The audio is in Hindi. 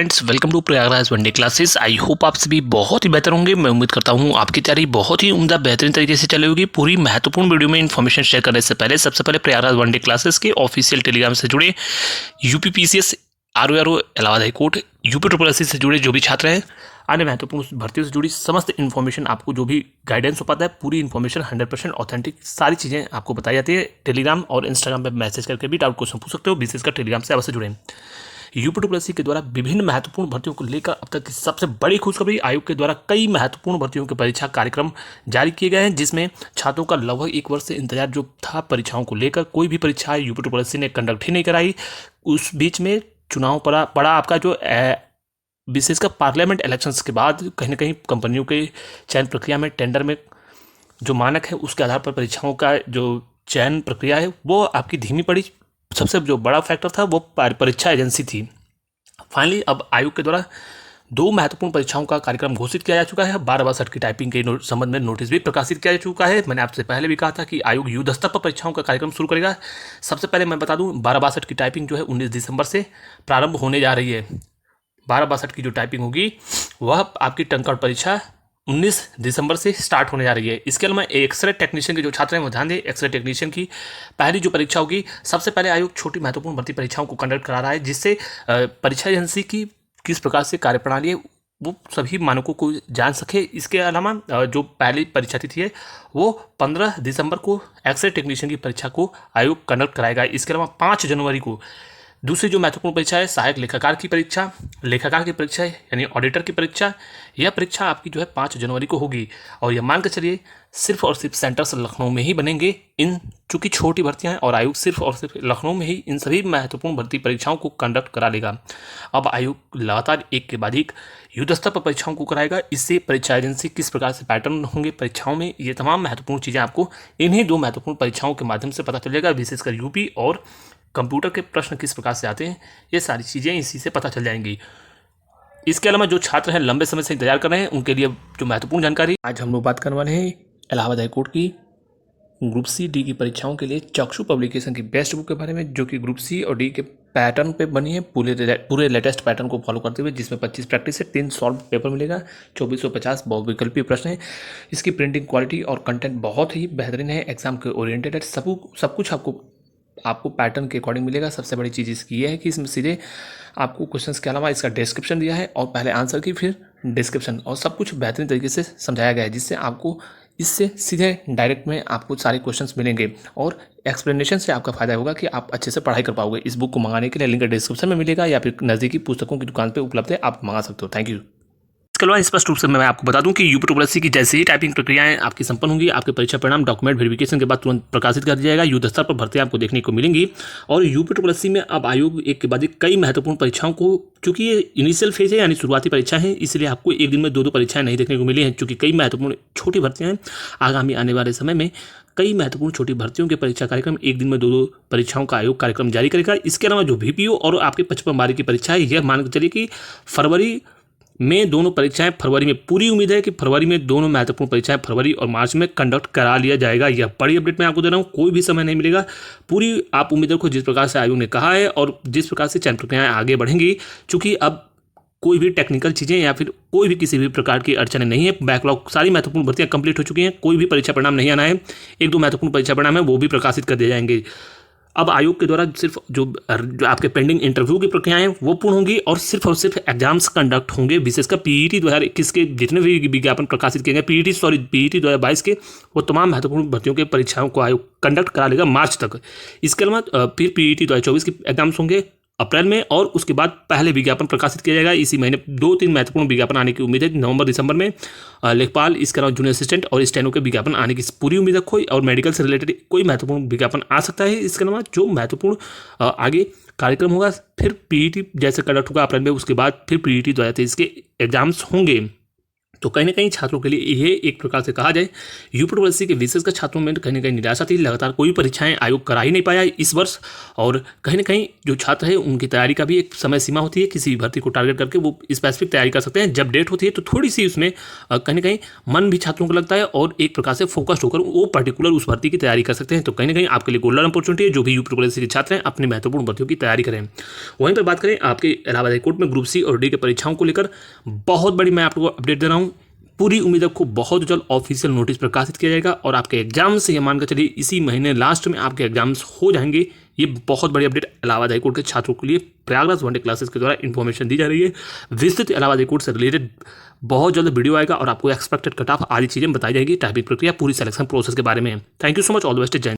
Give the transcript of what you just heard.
Friends, welcome to Prayagraj one day classes. I hope आप सभी बहुत ही बेहतर होंगे। मैं उम्मीद करता हूं आपकी तैयारी बहुत ही उम्दा बेहतरीन तरीके से चली होगी। पूरी महत्वपूर्ण वीडियो में इन्फॉर्मेशन शेयर करने से पहले सबसे पहले प्रयागराज वनडे क्लासेस के ऑफिशियल टेलीग्राम से जुड़े UPPCS, RORO, Allahabad high court, UP triple SC से जुड़े जो भी छात्र हैं, अन्य महत्वपूर्ण भर्तियों से जुड़ी समस्त इन्फॉर्मेशन, आपको जो भी गाइडेंस हो पाता है, पूरी इन्फॉर्मेशन 100% ऑथेंटिक सारी चीज़ें आपको बताई जाती है। टेलीग्राम और इंस्टाग्राम पर मैसेज करके भी डाउट क्वेश्चन पूछ सकते हो। विशेषकर टेलीग्राम से अवश्य जुड़ें। यूपी ट्रिपल एससी के द्वारा विभिन्न महत्वपूर्ण भर्तियों को लेकर अब तक की सबसे बड़ी खुशखबरी, आयोग के द्वारा कई महत्वपूर्ण भर्तियों के परीक्षा कार्यक्रम जारी किए गए हैं, जिसमें छात्रों का लगभग 1 वर्ष से इंतजार जो था परीक्षाओं को लेकर, कोई भी परीक्षा यूपी ट्रिपल एससी ने कंडक्ट ही नहीं कराई। उस बीच में चुनाव पड़ा आपका जो विशेषकर पार्लियामेंट इलेक्शंस के बाद कहीं ना कहीं कंपनियों के चयन प्रक्रिया में, टेंडर में जो मानक है उसके आधार पर परीक्षाओं का जो चयन प्रक्रिया है वो आपकी धीमी पड़ी। सबसे जो बड़ा फैक्टर था वो परीक्षा एजेंसी थी। फाइनली अब आयोग के द्वारा 2 महत्वपूर्ण परीक्षाओं का कार्यक्रम घोषित किया जा चुका है। 12/62 की टाइपिंग के संबंध में नोटिस भी प्रकाशित किया जा चुका है। मैंने आपसे पहले भी कहा था कि आयोग युद्ध स्तर पर परीक्षाओं का कार्यक्रम शुरू करेगा। सबसे पहले मैं बता दूं, 12/62 की टाइपिंग जो है 19 दिसंबर से प्रारंभ होने जा रही है। 12/62 की जो टाइपिंग होगी वह आपकी टंकण परीक्षा 19 दिसंबर से स्टार्ट होने जा रही है। इसके अलावा एक्सरे टेक्नीशियन के जो छात्र हैं वो ध्यान दें, एक्सरे टेक्नीशियन की पहली जो परीक्षा होगी, सबसे पहले आयोग छोटी महत्वपूर्ण भर्ती परीक्षाओं को कंडक्ट करा रहा है, जिससे परीक्षा एजेंसी की किस प्रकार से कार्यप्रणाली है वो सभी मानकों को जान सके। इसके अलावा जो पहली परीक्षा तिथि है वो 15 दिसंबर को एक्सरे टेक्नीशियन की परीक्षा को आयोग कंडक्ट कराएगा। इसके अलावा 5 जनवरी को दूसरी जो महत्वपूर्ण परीक्षा है, सहायक लेखाकार की परीक्षा, लेखाकार की परीक्षा यानी ऑडिटर की परीक्षा, यह परीक्षा आपकी जो है 5 जनवरी को होगी। और यह मान कर चलिए सिर्फ और सिर्फ सेंटर्स लखनऊ में ही बनेंगे। इन चूंकि छोटी भर्तियां हैं और आयोग सिर्फ और सिर्फ लखनऊ में ही इन सभी महत्वपूर्ण भर्ती परीक्षाओं को कंडक्ट करा लेगा। अब आयोग लगातार एक के बाद एक युद्ध स्तर पर परीक्षाओं को कराएगा। इससे परीक्षा एजेंसी किस प्रकार से पैटर्न होंगे परीक्षाओं में, ये तमाम महत्वपूर्ण चीज़ें आपको इन्हीं 2 महत्वपूर्ण परीक्षाओं के माध्यम से पता चलेगा। विशेषकर यूपी और कंप्यूटर के प्रश्न किस प्रकार से आते हैं, ये सारी चीज़ें इसी से पता चल जाएंगी। इसके अलावा जो छात्र हैं लंबे समय से इंतजार कर रहे हैं, उनके लिए जो महत्वपूर्ण जानकारी आज हम लोग बात करने वाले हैं इलाहाबाद हाईकोर्ट की ग्रुप सी डी की परीक्षाओं के लिए चक्षु पब्लिकेशन की बेस्ट बुक के बारे में, जो कि ग्रुप सी और डी के पैटर्न पे बनी है, पूरे लेटेस्ट पैटर्न को फॉलो करते हुए, जिसमें 25 प्रैक्टिस से 3 सॉल्व पेपर मिलेगा, 2450 बहुविकल्पीय प्रश्न है। इसकी प्रिंटिंग क्वालिटी और कंटेंट बहुत ही बेहतरीन है, एग्जाम के ओरिएंटेड है। सब कुछ आपको पैटर्न के अकॉर्डिंग मिलेगा। सबसे बड़ी चीज़ इसकी ये है कि इसमें सीधे आपको क्वेश्चंस के अलावा इसका डिस्क्रिप्शन दिया है, और पहले आंसर की फिर डिस्क्रिप्शन, और सब कुछ बेहतरीन तरीके से समझाया गया है, जिससे आपको इससे सीधे डायरेक्ट में आपको सारे क्वेश्चंस मिलेंगे और एक्सप्लेनेशन से आपका फायदा होगा कि आप अच्छे से पढ़ाई कर पाओगे। इस बुक को मंगाने के लिए लिंक डिस्क्रिप्शन में मिलेगा या फिर नज़दीकी पुस्तकों की दुकान पर उपलब्ध है, आप मंगा सकते हो। Thank you. इसके अलावा स्पष्ट रूप से मैं आपको बता दूं कि यूपी ट्रिपल एससी की जैसे ही टाइपिंग प्रक्रियाएं आपकी संपन्न होंगी, आपके परीक्षा परिणाम डॉक्यूमेंट वेरिफिकेशन के बाद तुरंत प्रकाशित कर दिया जाएगा। युद्ध स्तर पर भर्तियां आपको देखने को मिलेंगी। और यूपी ट्रिपल एससी में अब आयोग एक के बाद एक कई महत्वपूर्ण परीक्षाओं को, चूंकि ये इनिशियल फेज है यानी शुरुआती परीक्षा है, इसलिए आपको एक दिन में 2 परीक्षाएं नहीं देखने को मिली हैं। चूंकि कई महत्वपूर्ण छोटी भर्तियां हैं, आगामी आने वाले समय में कई महत्वपूर्ण छोटी भर्तियों के परीक्षा कार्यक्रम एक दिन में 2 परीक्षाओं का आयोग कार्यक्रम जारी करेगा। इसके अलावा जो VPO और आपके 55 बारी की परीक्षा है, यह मान के चलिए कि फरवरी में दोनों परीक्षाएं, फरवरी में पूरी उम्मीद है कि फरवरी में दोनों महत्वपूर्ण परीक्षाएं फरवरी और मार्च में कंडक्ट करा लिया जाएगा। यह बड़ी अपडेट मैं आपको दे रहा हूं, कोई भी समय नहीं मिलेगा। पूरी आप उम्मीद रखो जिस प्रकार से आयोग ने कहा है और जिस प्रकार से चयन प्रक्रियाएं आगे बढ़ेंगी। चूंकि अब कोई भी टेक्निकल चीज़ें या फिर कोई भी किसी भी प्रकार की अड़चने नहीं है, बैकलॉग सारी महत्वपूर्ण भर्तियां कंप्लीट हो चुकी हैं, कोई भी परीक्षा परिणाम नहीं आना है। 1-2 महत्वपूर्ण परीक्षा परिणाम है वो भी प्रकाशित कर दिए जाएंगे। अब आयोग के द्वारा सिर्फ जो आपके पेंडिंग इंटरव्यू की प्रक्रियाएं वो पूर्ण होंगी और सिर्फ एग्जाम्स कंडक्ट होंगे। विशेषकर PET 2021 के जितने भी विज्ञापन प्रकाशित किए गए, PET 2022 के, वो तमाम महत्वपूर्ण भर्तियों के परीक्षाओं को आयोग कंडक्ट करा लेगा मार्च तक। इसके अलावा फिर PET 2024 के एग्जाम्स होंगे अप्रैल में, और उसके बाद पहले विज्ञापन प्रकाशित किया जाएगा। इसी महीने 2-3 महत्वपूर्ण विज्ञापन आने की उम्मीद है, नवंबर-दिसंबर में। लेखपाल, इसके अलावा जूनियर असिस्टेंट और स्टेनो के विज्ञापन आने की पूरी उम्मीद रखो, और मेडिकल से रिलेटेड कोई महत्वपूर्ण विज्ञापन आ सकता है। इसके अलावा जो महत्वपूर्ण आगे कार्यक्रम होगा, फिर PET जैसे कंडक्ट होगा अप्रैल में, उसके बाद फिर PET 2023 के एग्जाम्स होंगे। तो कहीं ना कहीं छात्रों के लिए ये एक प्रकार से कहा जाए यूपीएससी के विशेषकर छात्रों में कहीं ना कहीं निराशा थी। लगातार कोई परीक्षाएं आयोग करा ही नहीं पाया इस वर्ष, और कहीं ना कहीं जो छात्र है उनकी तैयारी का भी एक समय सीमा होती है। किसी भी भर्ती को टारगेट करके वो स्पेसिफिक तैयारी कर सकते हैं। जब डेट होती है तो थोड़ी सी उसमें कहीं ना कहीं मन भी छात्रों को लगता है और एक प्रकार से फोकस्ड होकर वो पर्टिकुलर उस भर्ती की तैयारी कर सकते हैं। तो कहीं ना कहीं आपके लिए गोल्डन अपॉर्चुनिटी है। जो भी यूपीएससी के छात्र हैं अपनी महत्वपूर्ण भर्तियों की तैयारी करें। वहीं पर बात करें आपके इलाहाबाद हाईकोर्ट में ग्रुप सी और डी के परीक्षाओं को लेकर बहुत बड़ी मैं आपको अपडेट दे रहा हूँ। पूरी उम्मीद आपको बहुत जल्द ऑफिशियल नोटिस प्रकाशित किया जाएगा और आपके एग्जाम से ये मानकर चलिए इसी महीने लास्ट में आपके एग्जाम्स हो जाएंगे। ये बहुत बड़ी अपडेट इलाहाबाद हाईकोर्ट के छात्रों के लिए प्रयागराज वनडे क्लासेस के द्वारा इन्फॉर्मेशन दी जा रही है। विस्तृत इलाहाबाद हाईकोर्ट से रिलेटेड बहुत जल्द वीडियो आएगा और आपको एक्सपेक्टेड कट ऑफ आदि चीजें बताई जाएगी। टाइपिंग प्रक्रिया, पूरी सिलेक्शन प्रोसेस के बारे में। Thank you so much, all the best, जय।